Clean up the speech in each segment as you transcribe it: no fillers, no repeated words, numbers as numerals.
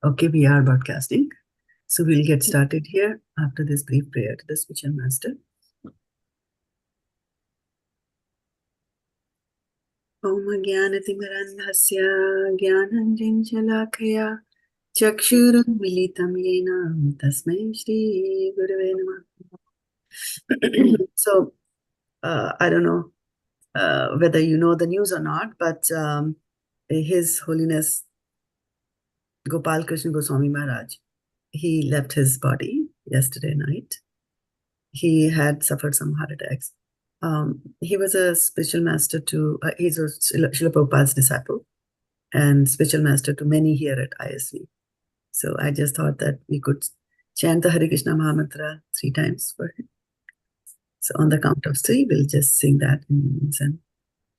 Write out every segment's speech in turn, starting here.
Okay, we are broadcasting. So we'll get started here after this brief prayer to the spiritual master. Om Jnana-timirandhasya Jnananjana-shalakaya Chakshurum militam yena Tasmai Shri Gurave Namah. So, I don't know whether you know the news or not, but His Holiness Gopal Krishna Goswami Maharaj, he left his body yesterday night. He had suffered some heart attacks. He was a spiritual master to, he's a Srila Prabhupada's disciple and spiritual master to many here at ISV. So I just thought that we could chant the Hare Krishna Mahamantra 3 times for him. So on the count of 3, we'll just sing that in unison.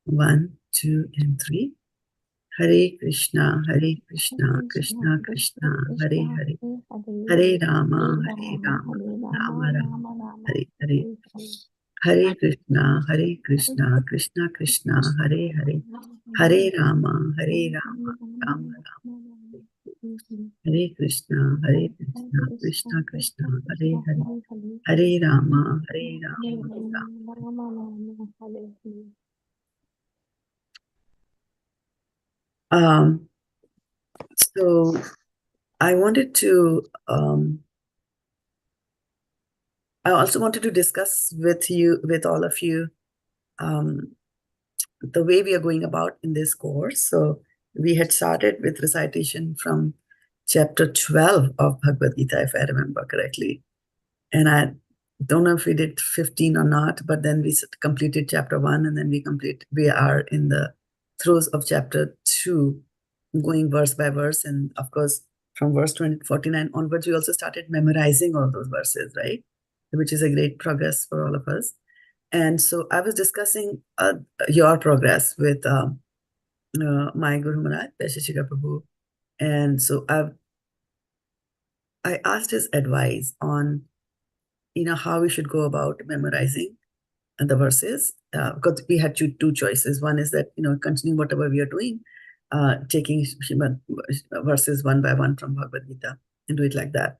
1, 2, and 3. Hare Krishna, Krishna Krishna, Hare Hare, Hare Rama, Rama Rama, Hare Hare. Hare Krishna, Krishna Krishna, Hare Hare, Hare Rama, Rama Rama. Hare Krishna, Krishna Krishna, Hare Hare, Hare Rama, Rama. So I wanted to, I also wanted to discuss with all of you, the way we are going about in this course. So we had started with recitation from chapter 12 of Bhagavad-gītā, if I remember correctly. And I don't know if we did 15 or not, but then we completed chapter 1, and then we are in the throes of chapter 2, going verse by verse. And of course, from verse 49 onwards, we also started memorizing all those verses, right? Which is a great progress for all of us. And so I was discussing your progress with my Guru Maharaj, Vaisheshika Prabhu. And so I asked his advice on, how we should go about memorizing the verses, because we had two choices. One is that, continue whatever we are doing, taking verses one by one from Bhagavad-gītā and do it like that.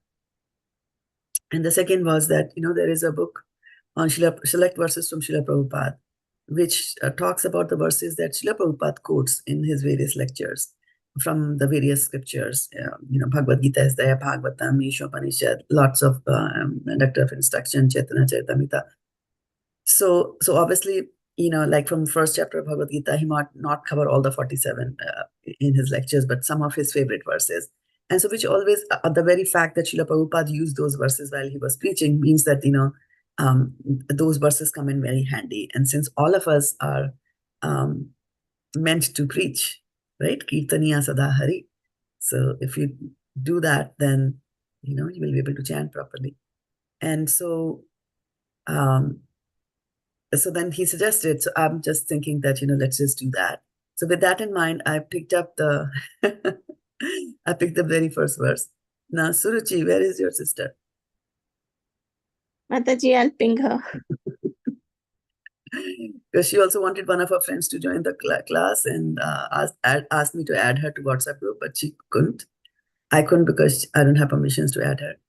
And the second was that, there is a book on select verses from Srila Prabhupada, which talks about the verses that Srila Prabhupada quotes in his various lectures from the various scriptures. Bhagavad-gītā is there, Bhagavatam, Ishopanishad, lots of Nectar of Instruction, Chaitanya Charitamrita. So obviously, like from first chapter of Bhagavad-gītā, he might not cover all the 47 in his lectures, but some of his favorite verses. And so which always, the very fact that Srila Prabhupada used those verses while he was preaching means that, those verses come in very handy. And since all of us are meant to preach, right? Kirtaniya Sada Hari. So if you do that, then, you will be able to chant properly. And so, so then he suggested, so I'm just thinking that, let's just do that. So with that in mind, I picked up the, I picked the very first verse. Now, Suruchi, where is your sister? Mataji, I'll ping her. Because she also wanted one of her friends to join the class and asked me to add her to WhatsApp group, but she couldn't. I couldn't because I don't have permissions to add her.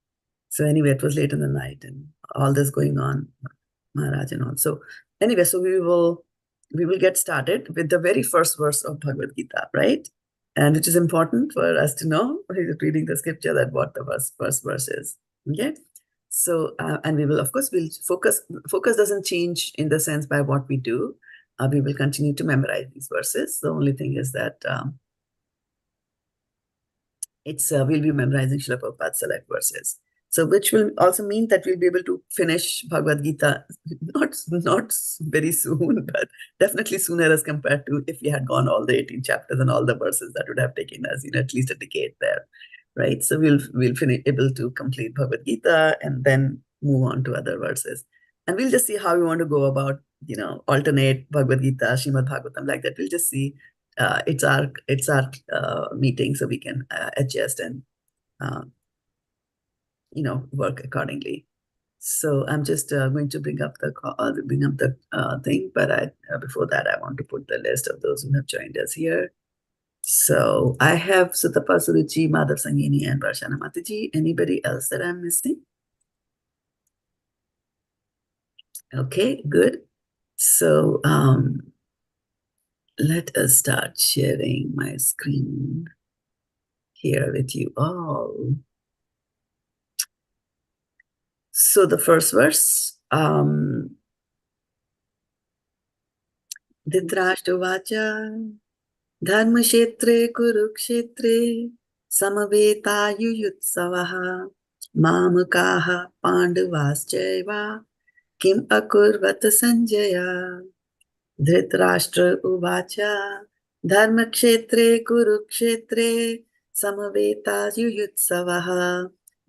So anyway, it was late in the night and all this going on, Maharaj and all. So anyway, so we will get started with the very first verse of Bhagavad-gītā, right? And it is important for us to know, reading the scripture, that what the first verse is. Okay. So, and we will, of course, focus doesn't change in the sense by what we do. We will continue to memorize these verses. The only thing is that we'll be memorizing Srila Prabhupada's select verses. So, which will also mean that we'll be able to finish Bhagavad-gītā not very soon, but definitely sooner as compared to if we had gone all the 18 chapters and all the verses. That would have taken us, at least a decade there, right? So we'll finish able to complete Bhagavad-gītā and then move on to other verses, and we'll just see how we want to go about, alternate Bhagavad-gītā, Srimad Bhagavatam, like that. We'll just see. It's our meeting, so we can adjust and work accordingly. So I'm just going to bring up the thing, but before that, I want to put the list of those who have joined us here. So I have Sutapa Suruchi, Madhav Sangini, and Varshana Mataji. Anybody else that I'm missing? Okay, good. So let us start sharing my screen here with you all. So the first verse, Dhṛtarāṣṭra uvāca, dharma-kṣetre kuru-kṣetre, samavetā yuyutsavaḥ, māmakāḥ pāṇḍavāś caiva, kim akurvata Sañjaya. Dhṛtarāṣṭra uvāca, dharma-kṣetre kuru-kṣetre, samavetā yuyutsavaḥ,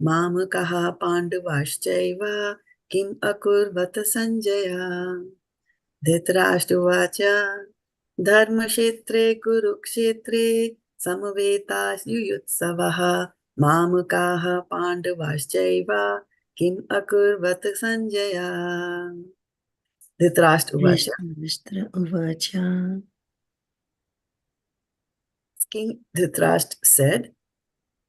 māmakāḥ pāṇḍavāś caiva, kim akurvata Sañjaya. Dhṛtarāṣṭra uvāca, dharma-kṣetre kuru-kṣetre, samavetā yuyutsavaḥ, māmakāḥ pāṇḍavāś caiva, kim akurvata Sañjaya. Dhṛtarāṣṭra uvāca. King Dhṛtarāṣṭra said,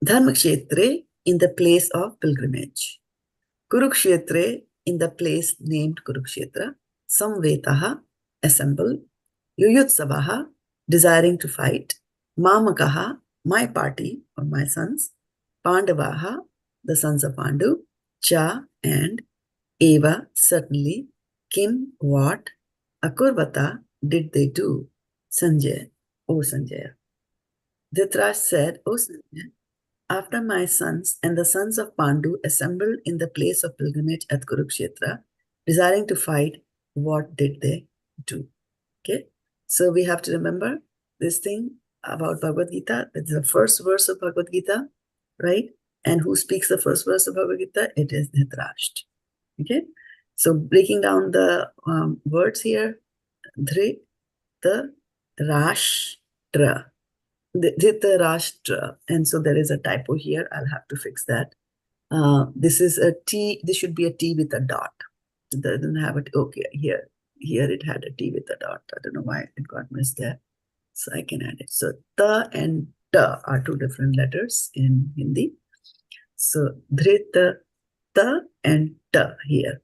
dharma-kṣetre in the place of pilgrimage, kuru-kṣetre in the place named Kurukṣetra, samavetā assemble, yuyutsavaḥ desiring to fight, māmakāḥ my party or my sons, pāṇḍavāḥ the sons of Pāṇḍu, cha and eva certainly, kim what, akurvata did they do, Sañjaya, O Sañjaya. Dhṛtarāṣṭra said, O Sañjaya, after my sons and the sons of Pāṇḍu assembled in the place of pilgrimage at Kurukṣetra, desiring to fight, what did they do? Okay, so we have to remember this thing about Bhagavad-gītā. It's the first verse of Bhagavad-gītā, right? And who speaks the first verse of Bhagavad-gītā? It is Dhṛtarāṣṭra. Okay, so breaking down the words here, Dhṛtarāṣṭra. Dhṛtarāṣṭra, and so there is a typo here. I'll have to fix that. This is a T. This should be a T with a dot. It doesn't have it. Okay, here it had a T with a dot. I don't know why it got missed there. So I can add it. So ta and ta are two different letters in Hindi. So dhrita ta and ta here.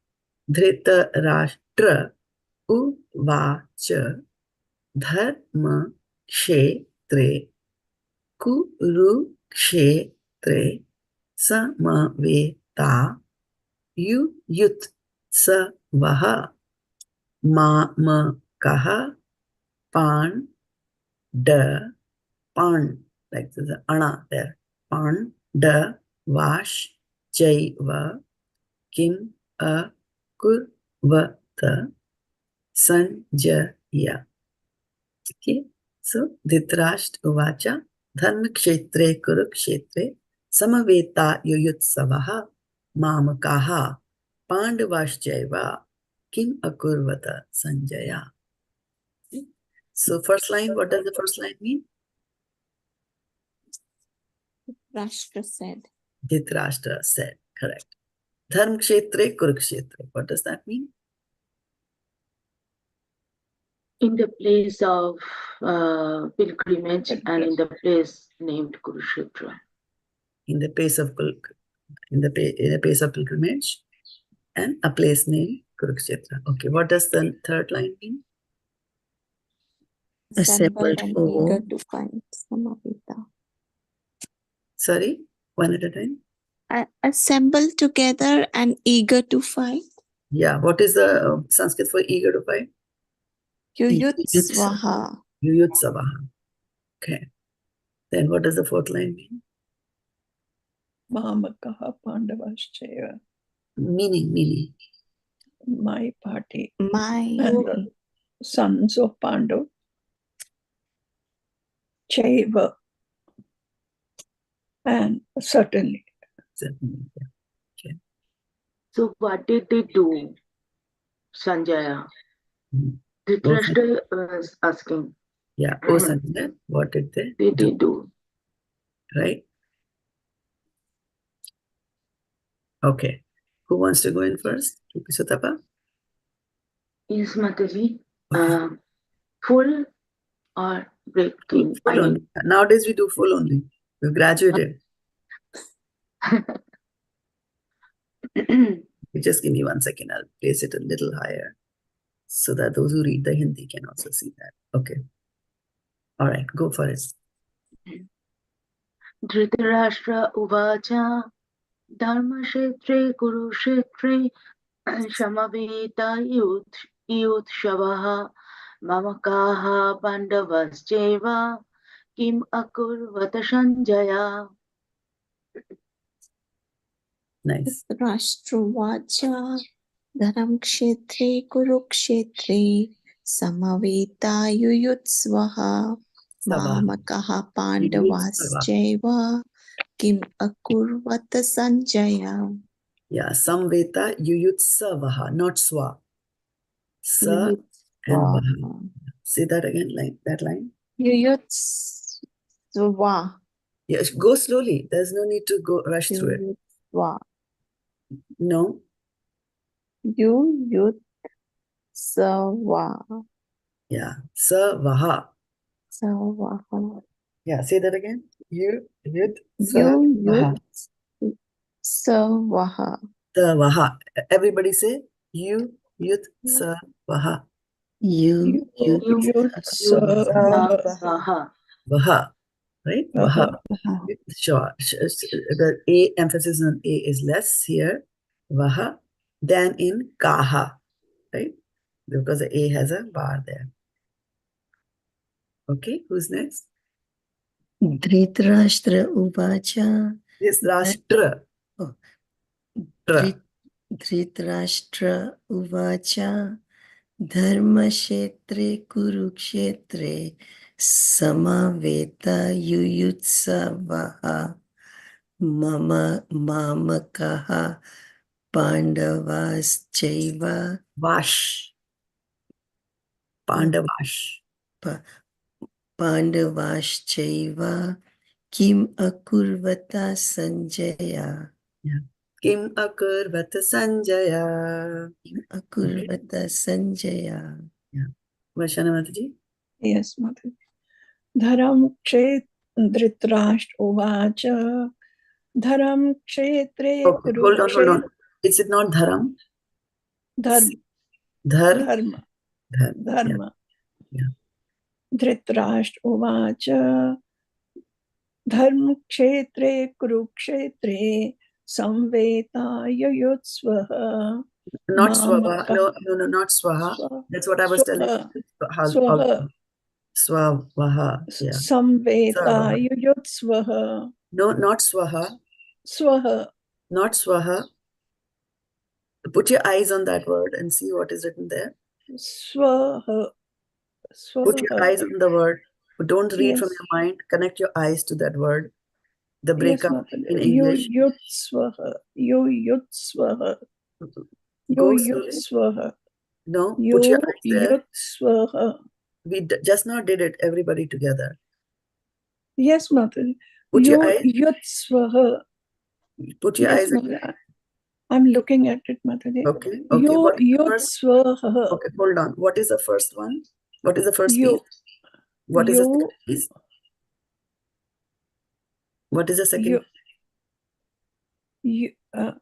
Dhṛtarāṣṭra uvāca, dharma-kṣetre kuru-kṣetre, samavetā yuyutsavaḥ, māmakāḥ pāṇḍ, like the ana there, pāṇḍavāś caiva, kim akurvata Sañjaya. Okay, so Dhṛtarāṣṭra uvāca, dharma-kṣetre kuru-kṣetre, samavetā yuyutsavaḥ, māmakāḥ pāṇḍavāś caiva, kim akurvata Sañjaya. Okay. So first line, what does the first line mean? Dhṛtarāṣṭra said. Dhṛtarāṣṭra said, correct. Dharma-kṣetre kuru-kṣetre, what does that mean? In the place of pilgrimage and in the place named Kurukṣetra. In the place of pilgrimage and a place named Kurukṣetra. Okay, what does the third line mean? Assembled and eager to find samavetā. Sorry, one at a time. Assembled together and eager to fight. Yeah, what is the Sanskrit for eager to fight? Yuyutsavaḥ. Yuyutsavaḥ. Okay. Then what does the fourth line mean? Māmakāḥ pāṇḍavāś caiva. Meaning. My party. My. And the sons of Pāṇḍu. Caiva. And certainly. Certainly. Yeah. Okay. So what did they do, Sañjaya? Dhṛtarāṣṭra was asking. Yeah, O Sañjaya, what did they do? Right? Okay. Who wants to go in first? Sutapa? Yes, Mataji. Full or breaking. Full only. Nowadays we do full only. We've graduated. Just give me 1 second. I'll place it a little higher so that those who read the Hindi can also see that. Okay. All right, go for it. Dhṛtarāṣṭra uvāca dharma-kṣetre kuru-kṣetre samavetā yuyutsavaḥ māmakāḥ pāṇḍavāś caiva kim akurvata Sañjaya. Nice. Dhṛtarāṣṭra dharma-kṣetre kuru-kṣetre samavetā yuyutsavaḥ māmakāḥ pāṇḍavāś kim akurvata Sañjaya. Yeah, samavetā yuyutsavaḥ, not swa. Sa and vaha. Say that again, like that line. Yuyutsavaḥ. Yes, go slowly. There's no need to go rush through it. Yuyutsavaḥ. No. Yuyutsavaḥ. Yeah. Sa vaha. Savaḥ. Yeah, say that again. Yuyutsavaḥ. Yuyutsavaḥ. The vaha. Everybody say yuyutsavaḥ. Yuyutsavaḥ. Vaha. Right? Vaha. Sure. The A emphasis on A is less here. Vaha. Than in kaha. Right? Because the A has a bar there. Okay, who's next? Dhṛtarāṣṭra uvāca. Yes, Rashtra. Oh. Tra. Dhṛtarāṣṭra uvāca dharma-kṣetre kuru-kṣetre samavetā yuyutsavaḥ māmakāḥ pāṇḍavāś caiva. Vash. Pāṇḍavāś. Pāṇḍavāś caiva kim akurvata Sañjaya. Yeah. Kim akurvata Sañjaya. Kim akurvata Sañjaya. Yeah. Varshana Mataji. Yes, Mataji. Dharam-kṣetre Dhṛtarāṣṭra uvāca Dharam-kṣetre Okay, hold on. kuru-kṣetre. Is it not dharam? Dharma. Dharma. Dharma. Yeah. Dhṛtarāṣṭra uvāca dharma-kṣetre kuru-kṣetre samavetā yuyutsavaḥ. Not swaha. No, not swaha. That's what I was telling you. Swavaha. Yeah. Samavetā yuyutsavaḥ. No, not swaha. Swaha. Not swaha. Put your eyes on that word and see what is written there. Swaha. Put your eyes on the word. Don't read from Yes. your mind. Connect your eyes to that word. The breakup Yes, in English. Yuyutsavaḥ. Yuyutsavaḥ. Go slowly. Yuyutsavaḥ. No, put your eyes there. Yuyutsavaḥ. We just now did it, everybody together. Yes, Mataji. Put your eyes. Yuyutsavaḥ. Put your Yes, eyes. Mataji. I'm looking at it, Mataji. Okay. Okay. What is the first? Yuyutsavaḥ. Okay, hold on. What is the first one? What is the first You- piece? What is the you- second piece? What is the second? You- ahead.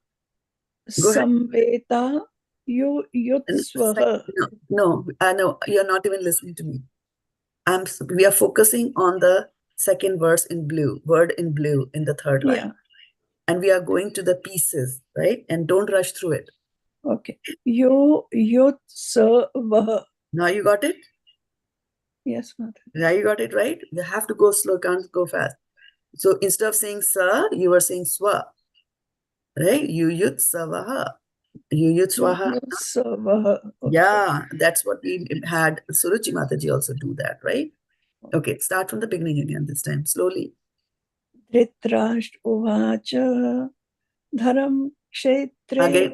Samavetā yuyutsavaḥ. No, I know you're not even listening to me. We are focusing on the second verse in blue, word in blue in the third line. Yeah. And we are going to the pieces, right? And don't rush through it. Okay. Yuyutsavaḥ. Now you got it? Yes, Mataji. Now you got it right? You have to go slow, can't go fast. So instead of saying sa, you were saying swa. Right? Yuyutsavaḥ. Yuyutsvaḥ. Yuyutsavaḥ. Okay. Yeah, that's what we had Suruchi Mataji also do that, right? Okay, start from the beginning again this time, slowly. Dhṛtarāṣṭra uvāca dharam-kṣetre.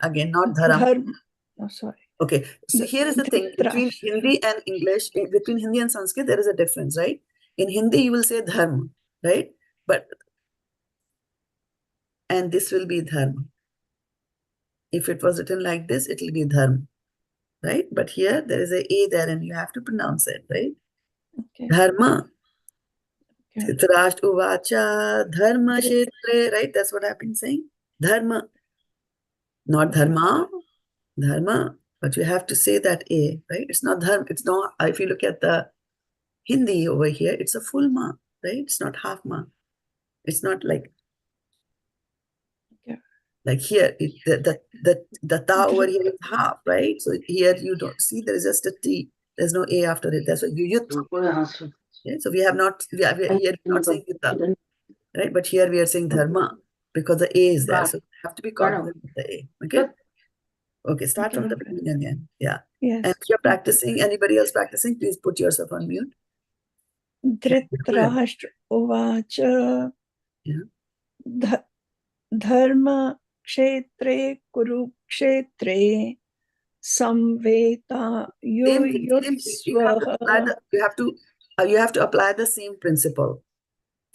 Again, not dharam. Oh, sorry. Okay, so here is the thing, between Hindi and English, between Hindi and Sanskrit, there is a difference, right? In Hindi, you will say dharma, right? And this will be dharma. If it was written like this, it will be dharma, right? But here, there is a A there and you have to pronounce it, right? Okay. Dharma. Okay. Dhṛtarāṣṭra uvāca dharma-kṣetre, right? That's what I've been saying. Dharma. Not dharma. Dharma. But you have to say that A, right? It's not dharma. It's not, if you look at the Hindi over here, it's a full ma, right? It's not half ma. It's not like, Okay. like here, the ta over here is half, right? So here you don't see, there is just a T. There's no A after it. That's why yuyutsavaḥ. Yeah, so we have not, we are here not saying Gītā, right? But here we are saying dharma because the A is there. So you have to be cognizant of the A. Okay? Okay, start from the beginning again. Yeah. Yes. And if you're practicing, anybody else practicing, please put yourself on mute. Dhṛtarāṣṭra uvāca Yeah. dharma-kṣetre kuru-kṣetre samavetā yuyutsavaḥ. You have to apply the same principle,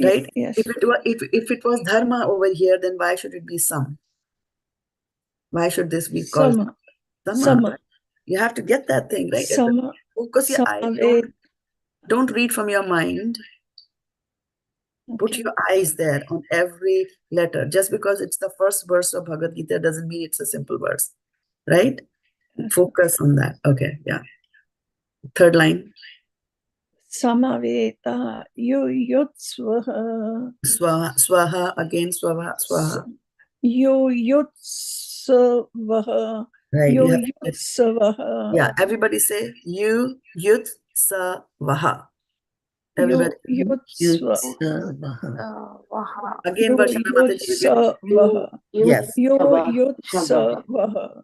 right? Yes. If it was dharma over here, then why should it be sam? Why should this be called sama? You have to get that thing, right? Focus your eyes. Don't read from your mind. Okay. Put your eyes there on every letter. Just because it's the first verse of Bhagavad-gītā doesn't mean it's a simple verse, right? Focus on that. Okay, yeah. Third line. Samavetā yuyutsavaḥ. Swaha, again swaha. Yuyutsavaḥ. Right. Yuyutsavaḥ. Yeah, everybody say yuyutsavaḥ. Everybody. Yuyutsavaḥ. Again, Varshana Mataji. Yes. Yuyutsavaḥ.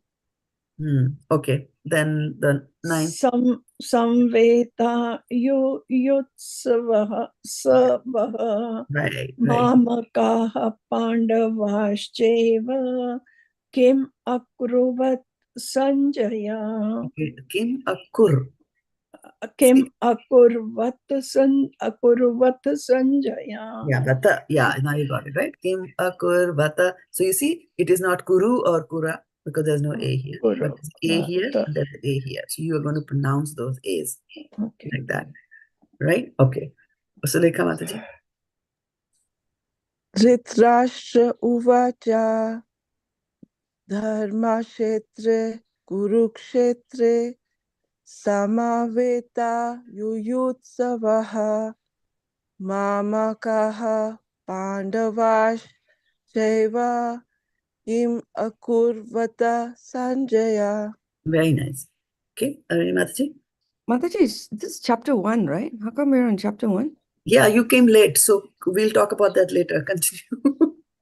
Okay. Then the ninth. Samavetā yuyutsavaḥ savaḥ Right. māmakāḥ pāṇḍavāścaiva kim akurvat Sañjaya. Kim akurvat Sañjaya. Yeah, vata. Yeah, now you got it, right? Kim akurvata. So you see, it is not kuru or kura because there's no A here. But there's A here and there's A here. So you are going to pronounce those A's like that. Right? Okay. Sulekha Mataji. Dhṛtarāṣṭra uvāca dharma-kṣetre kuru-kṣetre samavetā yuyutsavaḥ māmakāḥ pāṇḍavāś caiva kim akurvata Sañjaya. Very nice. Okay, Mataji. Mataji, this is chapter 1, right? How come we're on chapter 1? Yeah, you came late, so we'll talk about that later. Continue.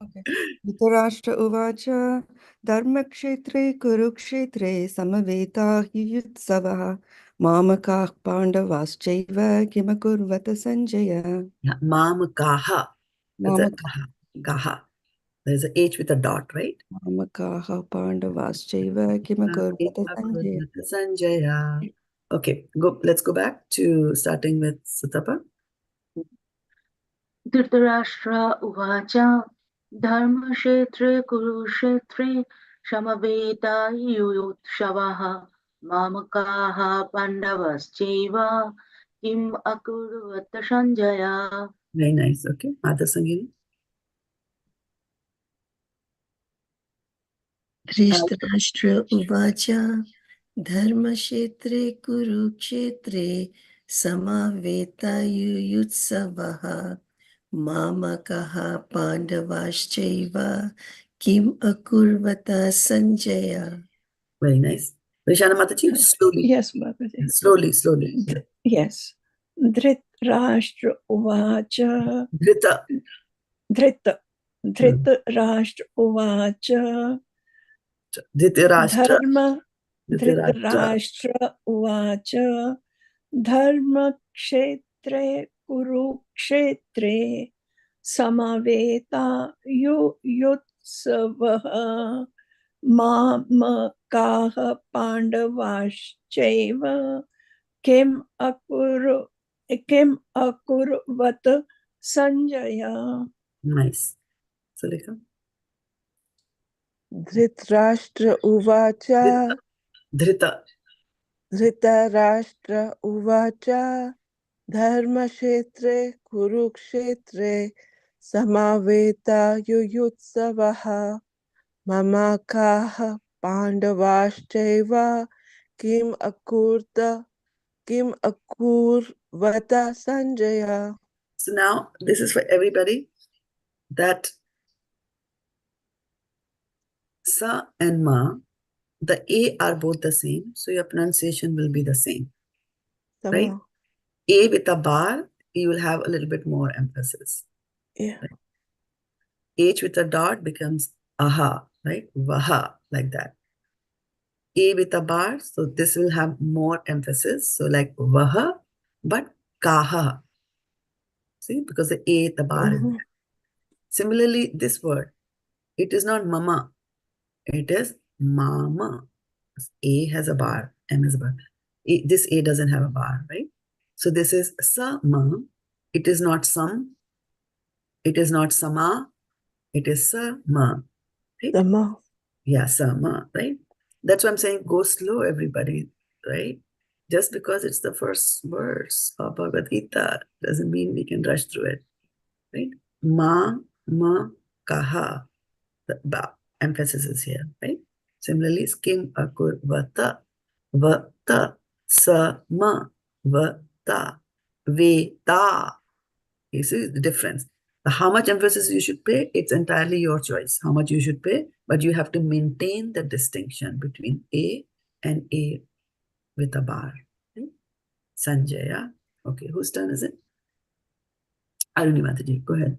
Okay. Dhṛtarāṣṭra uvāca dharma-kṣetre kuru-kṣetre samavetā yuyutsavaḥ māmakāḥ pāṇḍavāś caiva kim akurvata Sañjaya. Yeah, māmakāḥ. Gaha. There's an H with a dot, right? Māmakāḥ pāṇḍavāś caiva kim akurvata Sañjaya. Okay, let's go back to starting with Sutapa. Dhṛtarāṣṭra uvāca dharma-kṣetre kuru-kṣetre samavetā yuyutsavaḥ māmakāḥ pāṇḍavāścaiva kim akurvata Sañjaya. Very nice. Okay, Mata Sangini. Dhṛtarāṣṭra uvāca dharma-kṣetre kuru-kṣetre samavetā yuyutsavaḥ māmakāḥ pāṇḍavāścaiva kim akurvata Sañjaya. Very nice. Varshana Mataji, slowly. Yes, Mataji. Slowly. Yes. Dhṛtarāṣṭra uvāca. Dhṛtarāṣṭra uvāca. Dhṛtarāṣṭra uvāca dharma-kṣetre kuru-kṣetre samavetā yuyutsavaḥ māmakāḥ pāṇḍavāścaiva kim akurvat Sañjaya. Nice. Sulekha. Dhṛtarāṣṭra uvāca Dhrita. Dhṛtarāṣṭra uvāca dharma-kṣetre kuru-kṣetre samavetā yuyutsavaḥ māmakāḥ pāṇḍavāś caiva kim akurvata Sañjaya. So now this is for everybody, that sa and ma, the A are both the same, so your pronunciation will be the same, right? Sama. A with a bar, you will have a little bit more emphasis. Yeah. Right? H with a dot becomes aha, right? Vaha, like that. A with a bar, so this will have more emphasis. So like vaha, but kaha. See, because the A, the bar is there. Similarly, this word, it is not mama, it is mama. A has a bar, M has a bar. This A doesn't have a bar, right? So this is sama. It is not sam. It is not sama. It is sama. Right? Sama. Yeah, sama, right? That's why I'm saying go slow, everybody, right? Just because it's the first verse of Bhagavad-gītā doesn't mean we can rush through it, right? Māmakāḥ, the ba emphasis is here, right? Similarly, kim akurvata, vata, samavetā, veta. You see the difference. How much emphasis you should pay, it's entirely your choice, how much you should pay, but you have to maintain the distinction between A and A with a bar. Okay? Sañjaya. Okay, whose turn is it? Arjuna Mataji, go ahead.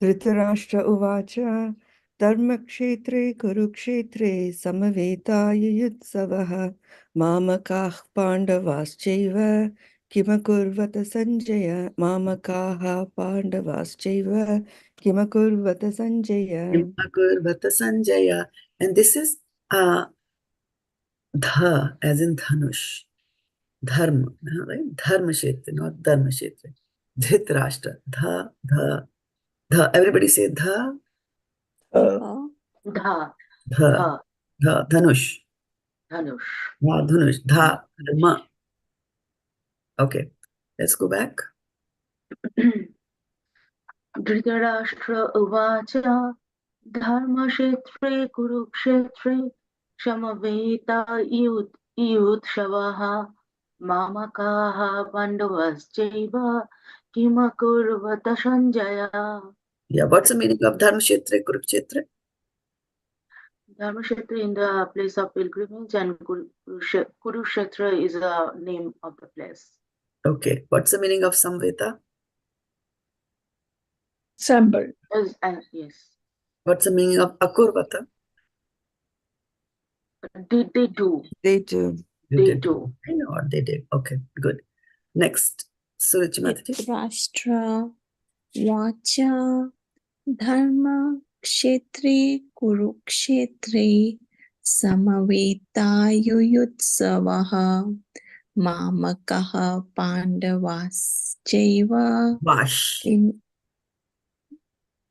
Dhṛtarāṣṭra uvāca dharma-kṣetre kuru-kṣetre samavetā yuyutsavaḥ māmakāḥ pāṇḍavāścaiva kimakurvata Sañjaya māmakāḥ pāṇḍavāścaiva kimakurvata Sañjaya. Akurvata Sañjaya. And this is dha as in dhanush. Dharma, right? Dharma-kṣetre, not dharma-kṣetre. Dhṛtarāṣṭra. Dha. Everybody say dha. Dha. Dha. Dha. Dha. Dhanush. Dhanush. Dha. Dhanush. Dha. Dharma. Okay. Let's go back. Dhṛtarāṣṭra uvāca dharma-kṣetre kuru-kṣetre samavetā yuyutsavaḥ māmakāḥ pāṇḍavāścaiva kimakurvata Sañjaya. Yeah, what's the meaning of dharma-kṣetre, kuru-kṣetre? Dharma-kṣetra in the place of pilgrimage, and Kurukṣetra is the name of the place. Okay. What's the meaning of samavetā? Symbol. Yes. What's the meaning of akurvata? Did they do? They do. You They did. do. I know what they did. Okay, good. Next. Suruchi Mataji. Dhṛtarāṣṭra vāca dharma-kṣetre kuru-kṣetre samavetā yuyutsavaḥ māmakāḥ pāṇḍavāścaiva Vash. in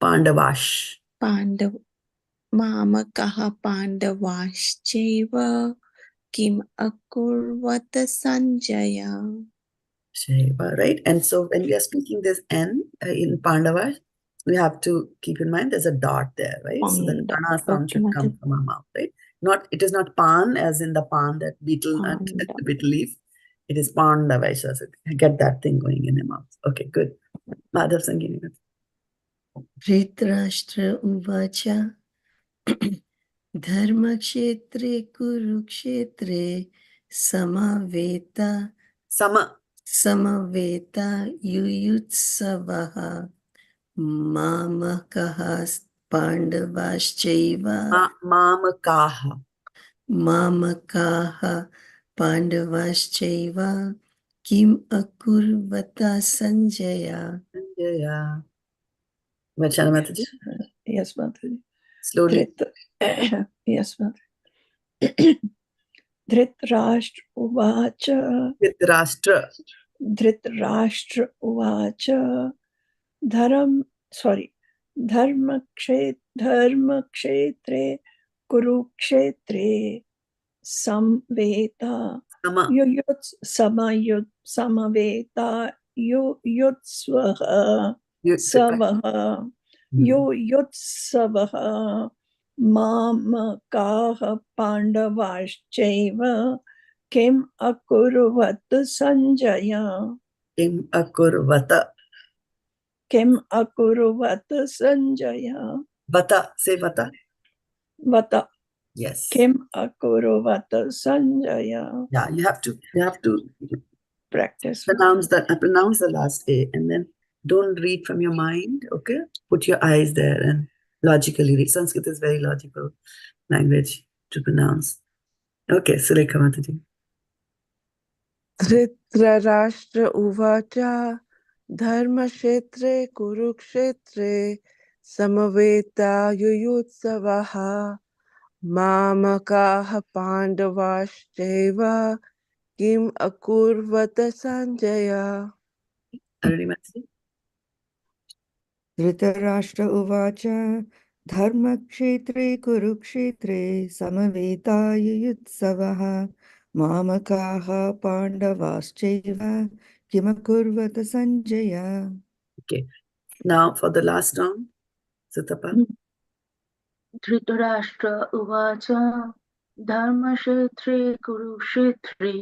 Pāṇḍavāś. māmakāḥ pāṇḍavāścaiva kim akurvata Sañjaya. Shaiva, right? And so when we are speaking this N in Pāṇḍavāś, we have to keep in mind there's a dot there, right? So the Pāṇḍu. kana sound should come from our mouth, right? It is not pan as in the pan, that beetle nut, Pāṇḍu. the beetle leaf. It is Pāṇḍavāś. So get that thing going in your mouth. Okay, good. Madhav Sangini. Dhṛtarāṣṭra uvāca dharma-kṣetre kuru-kṣetre samavetā yuyutsavaḥ māmakāḥ pāṇḍavāścaiva māmakāḥ pāṇḍavāścaiva kim akurvata Sañjaya. Yeah. Vachana Mataji. Yes, Mataji. Slowly. Yes, Mataji. Dhṛtarāṣṭra uvāca. Dhṛtarāṣṭra uvāca dharma-kṣetre kuru-kṣetre samavetā samavetā yuyutsavaḥ savaḥ yuyutsavaḥ māmakāḥ pāṇḍavāścaiva kim akurvata Sañjaya. Kim akurvata. Kim akurvata Sañjaya. Vata, say vata. Vata. Yes. Kim akurvata Sañjaya. Yeah, you have to Practice. pronounce the last A, and then don't read from your mind, okay? Put your eyes there and logically read. Sanskrit is very logical language to pronounce. Okay, Sulekha Mataji. Dhṛtarāṣṭra uvāca dharma-kṣetre kuru-kṣetre samavetā yuyutsavaḥ māmakāḥ pāṇḍavāścaiva kim akurvata Sañjaya. Aruni Mataji. Dhṛtarāṣṭra uvāca dharma-kṣetre kuru-kṣetre samavetā yuyutsavaḥ māmakāḥ pāṇḍavāścaiva kimakurvata Sañjaya. Okay. Now for the last round, Sutapa. Dhṛtarāṣṭra uvāca dharma-kṣetre kuru-kṣetre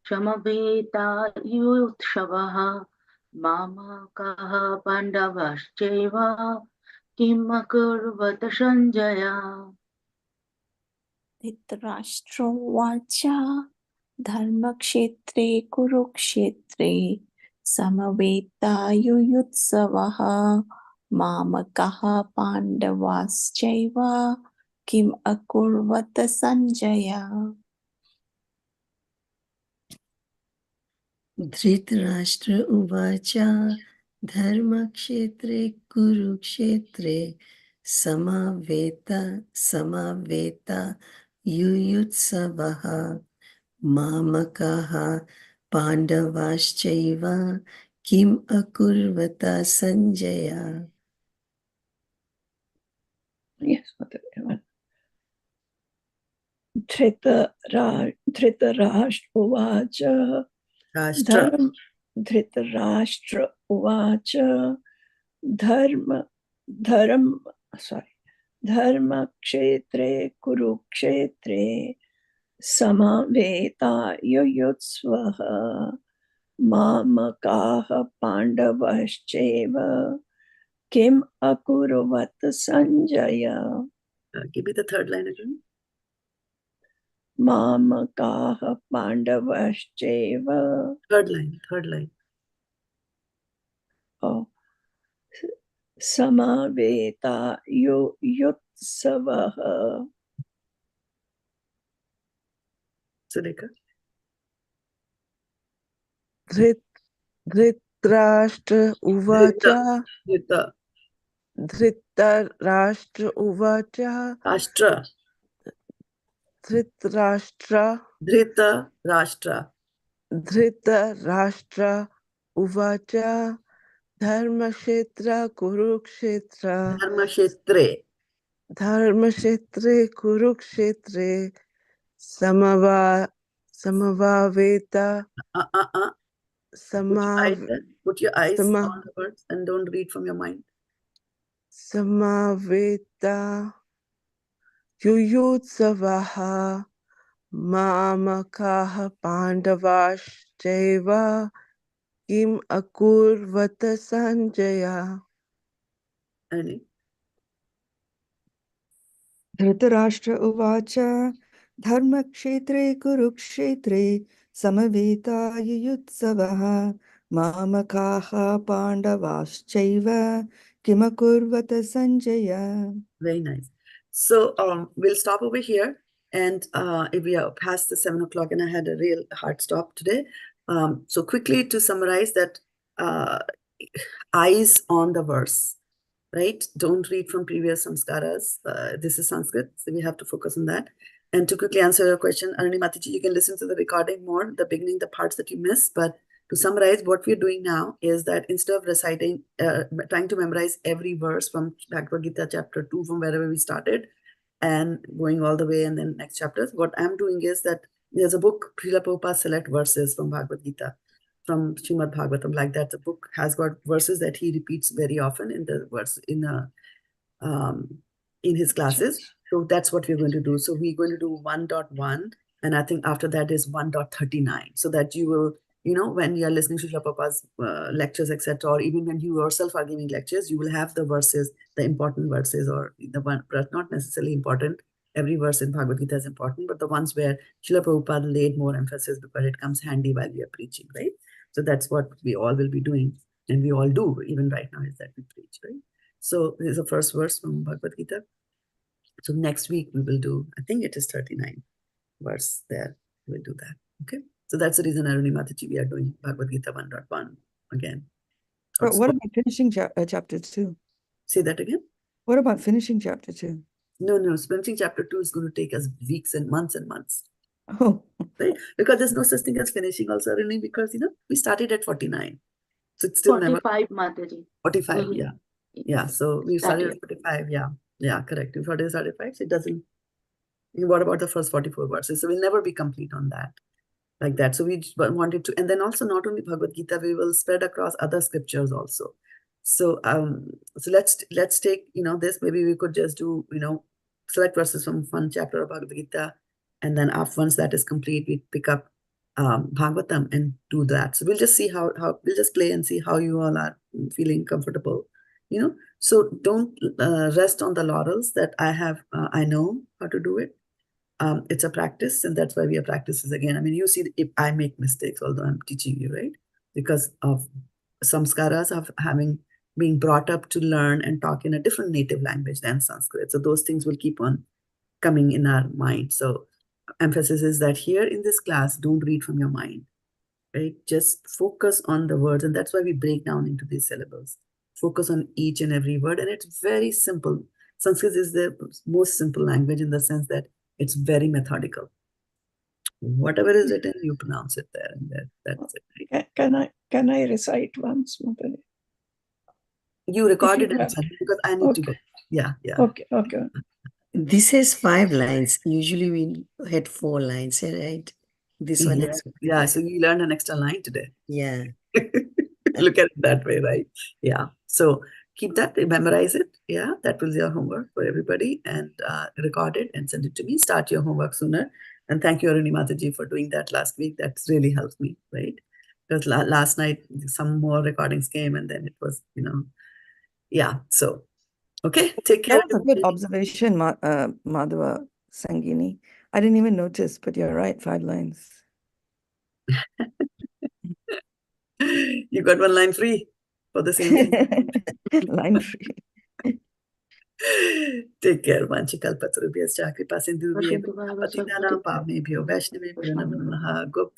samavetā yuyutsavaḥ māmakāḥ pāṇḍavāścaiva kim akurvata Sañjaya. Dhṛtarāṣṭra uvaca dharma-kṣetre kuru-kṣetre samavetā yuyutsavaḥ māmakāḥ pāṇḍavāścaiva kim akurvata Sañjaya. Dhṛtarāṣṭra uvāca dharma-kṣetre kuru-kṣetre samavetā yuyutsavaḥ māmakāḥ pāṇḍavāścaiva kim akurvata Sañjaya. Yes, Dhṛtarāṣṭra uvaca Dhṛtarāṣṭra uvaca dharma-kṣetre kuru-kṣetre samavetā yuyutsavaḥ māmakāḥ pāṇḍavāścaiva kim akurvata Sañjaya. Give me the third line again. Māmakāḥ pāṇḍavāścaiva. Third line. Oh. Samavetā yuyutsavaḥ. Sulekha. Dhṛtarāṣṭra uvāca Dhṛtarāṣṭra uvāca Dhṛtarāṣṭra uvāca dharma-kṣetra kuru-kṣetra dharma-kṣetre kuru-kṣetre samavetā Put your eyes on the words and don't read from your mind. samavetā yuyutsavaḥ māmakāḥ pāṇḍavāścaiva kim akurvata Sañjaya. Dhṛtarāṣṭra uvaca dharma-kṣetre kuru-kṣetre samavetā yuyutsavaḥ māmakāḥ pāṇḍavāścaiva kimakurvata Sañjaya. Very nice. So we'll stop over here. And if we are past the 7 o'clock, and I had a real hard stop today. So quickly to summarize that, eyes on the verse, right? Don't read from previous samskaras. This is Sanskrit, so we have to focus on that. And to quickly answer your question, Aruni Mataji, you can listen to the recording more, the beginning, the parts that you missed. But to summarize, what we're doing now is that instead of reciting, trying to memorize every verse from Bhagavad-gītā chapter 2, from wherever we started, and going all the way and then next chapters, what I'm doing is that there's a book, Srila Prabhupada Select Verses from Bhagavad-gītā, from Srimad Bhagavatam, like that. The book has got verses that he repeats very often in the verse in his classes. So that's what we're going to do. So we're going to do 1.1, and I think after that is 1.39, so that you will, when you're listening to Srila Prabhupada's lectures, etc., or even when you yourself are giving lectures, you will have the verses, the important verses, or the one, but not necessarily important. Every verse in Bhagavad-gītā is important, but the ones where Srila Prabhupada laid more emphasis because it comes handy while we are preaching, right? So that's what we all will be doing, and we all do, even right now, is that we preach, right? So here's the first verse from Bhagavad-gītā. So next week we will do, I think it is 39 verse there. We'll do that, okay? So that's the reason, Aruni Mataji, we are doing Bhagavad-gītā 1.1 again. But what about finishing chapter 2? Say that again? What about finishing chapter 2? No, finishing chapter 2 is going to take us weeks and months and months. Oh. Right? Because there's no such thing as finishing also, Aruni, because, we started at 49. So it's still 45, Mataji. 45, Mhm. yeah. Yeah, so we started at 45, yeah. Yeah, correct. We started at 45, so it doesn't, what about the first 44 verses? So we'll never be complete on that, like that. So we wanted to, and then also not only Bhagavad-gītā, we will spread across other scriptures also. So so let's take, this, maybe we could just do, select verses from one chapter of Bhagavad-gītā, and then once that is complete, we pick up Bhagavatam and do that. So we'll just see how we'll just play and see how you all are feeling comfortable, So don't rest on the laurels that I know how to do it. It's a practice, and that's why we are practices again. I mean, you see, if I make mistakes, although I'm teaching you, right? Because of samskaras of being brought up to learn and talk in a different native language than Sanskrit. So those things will keep on coming in our mind. So emphasis is that here in this class, don't read from your mind, right? Just focus on the words. And that's why we break down into these syllables. Focus on each and every word. And it's very simple. Sanskrit is the most simple language in the sense that it's very methodical. Whatever is written, you pronounce it there, and that's it. Right? Can I recite once, Mataji? You recorded you it have- because I need to go. Yeah. Okay. This has 5 lines. Usually we had 4 lines, right? This one has Yeah, so you learned an extra line today. Yeah. Look at it that way, right? Yeah. So keep that, memorize it. Yeah, that will be your homework for everybody, and record it and send it to me. Start your homework sooner. And thank you, Aruni Mataji, for doing that last week. That's really helped me, right? Because last night some more recordings came, and then it was, yeah. So, okay, take care. That was a good observation, Madhava Sangini. I didn't even notice, but you're right, 5 lines. You got 1 line free for the same thing. Line free. Take care. Vanchikalpatarubhyascha kripa sindhubhyo patitana pavnebhyo vaishnavebhyo namo namaha. Go